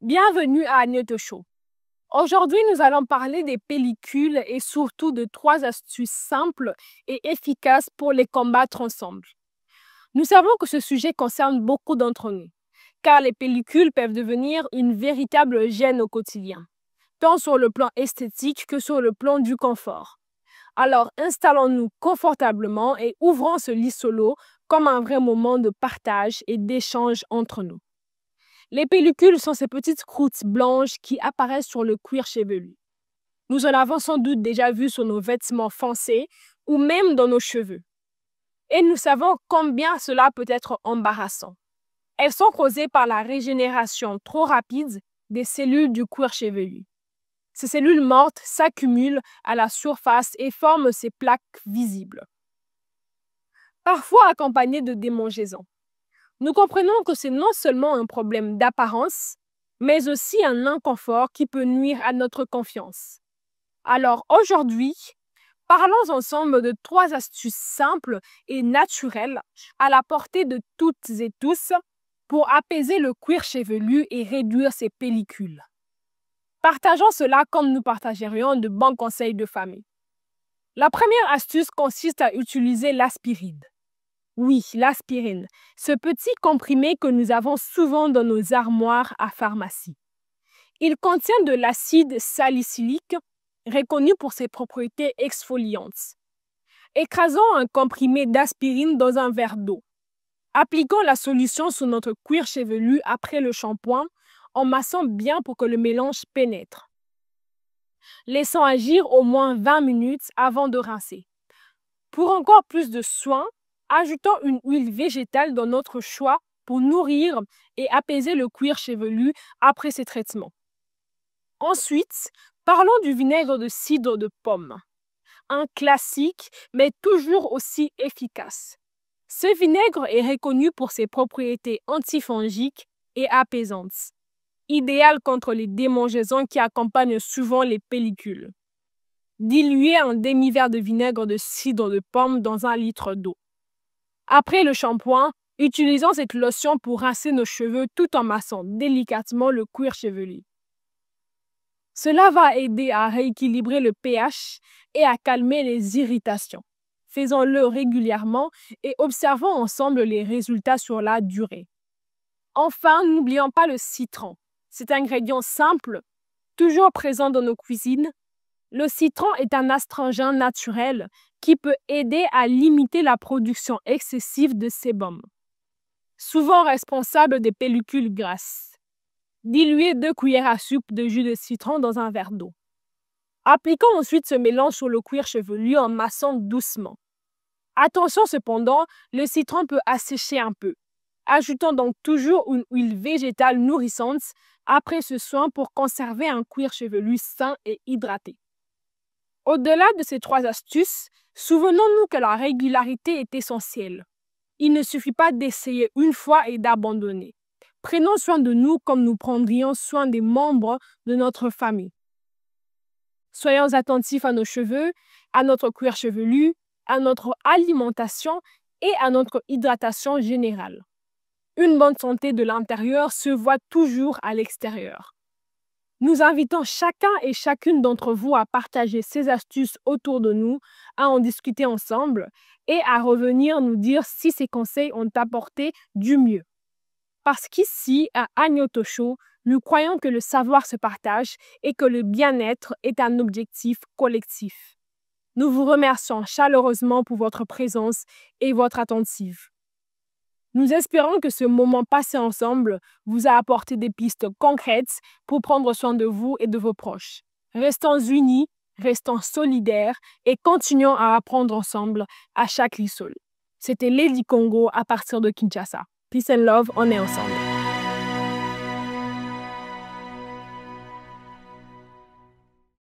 Bienvenue à Agneto Show. Aujourd'hui, nous allons parler des pellicules et surtout de 3 astuces simples et efficaces pour les combattre ensemble. Nous savons que ce sujet concerne beaucoup d'entre nous, car les pellicules peuvent devenir une véritable gêne au quotidien, tant sur le plan esthétique que sur le plan du confort. Alors, installons-nous confortablement et ouvrons ce lit solo comme un vrai moment de partage et d'échange entre nous. Les pellicules sont ces petites croûtes blanches qui apparaissent sur le cuir chevelu. Nous en avons sans doute déjà vu sur nos vêtements foncés ou même dans nos cheveux. Et nous savons combien cela peut être embarrassant. Elles sont causées par la régénération trop rapide des cellules du cuir chevelu. Ces cellules mortes s'accumulent à la surface et forment ces plaques visibles, parfois accompagnées de démangeaisons. Nous comprenons que c'est non seulement un problème d'apparence, mais aussi un inconfort qui peut nuire à notre confiance. Alors aujourd'hui, parlons ensemble de 3 astuces simples et naturelles à la portée de toutes et tous pour apaiser le cuir chevelu et réduire ses pellicules. Partageons cela comme nous partagerions de bons conseils de famille. La première astuce consiste à utiliser l'aspirine. Oui, l'aspirine, ce petit comprimé que nous avons souvent dans nos armoires à pharmacie. Il contient de l'acide salicylique, reconnu pour ses propriétés exfoliantes. Écrasons un comprimé d'aspirine dans un verre d'eau. Appliquons la solution sur notre cuir chevelu après le shampoing en massant bien pour que le mélange pénètre. Laissons agir au moins 20 minutes avant de rincer. Pour encore plus de soin, ajoutons une huile végétale dans notre choix pour nourrir et apaiser le cuir chevelu après ces traitements. Ensuite, parlons du vinaigre de cidre de pomme. Un classique, mais toujours aussi efficace. Ce vinaigre est reconnu pour ses propriétés antifongiques et apaisantes, idéal contre les démangeaisons qui accompagnent souvent les pellicules. Diluez un demi-verre de vinaigre de cidre de pomme dans 1 litre d'eau. Après le shampoing, utilisons cette lotion pour rincer nos cheveux tout en massant délicatement le cuir chevelu. Cela va aider à rééquilibrer le pH et à calmer les irritations. Faisons-le régulièrement et observons ensemble les résultats sur la durée. Enfin, n'oublions pas le citron. Cet ingrédient simple, toujours présent dans nos cuisines. Le citron est un astringent naturel qui peut aider à limiter la production excessive de sébum, souvent responsable des pellicules grasses. Diluez 2 cuillères à soupe de jus de citron dans un verre d'eau. Appliquons ensuite ce mélange sur le cuir chevelu en massant doucement. Attention cependant, le citron peut assécher un peu. Ajoutons donc toujours une huile végétale nourrissante après ce soin pour conserver un cuir chevelu sain et hydraté. Au-delà de ces 3 astuces, souvenons-nous que la régularité est essentielle. Il ne suffit pas d'essayer une fois et d'abandonner. Prenons soin de nous comme nous prendrions soin des membres de notre famille. Soyons attentifs à nos cheveux, à notre cuir chevelu, à notre alimentation et à notre hydratation générale. Une bonne santé de l'intérieur se voit toujours à l'extérieur. Nous invitons chacun et chacune d'entre vous à partager ces astuces autour de nous, à en discuter ensemble et à revenir nous dire si ces conseils ont apporté du mieux. Parce qu'ici, à Agneto Show, nous croyons que le savoir se partage et que le bien-être est un objectif collectif. Nous vous remercions chaleureusement pour votre présence et votre attentive. Nous espérons que ce moment passé ensemble vous a apporté des pistes concrètes pour prendre soin de vous et de vos proches. Restons unis, restons solidaires et continuons à apprendre ensemble à chaque lit seul. C'était Lady Congo à partir de Kinshasa. Peace and love, on est ensemble.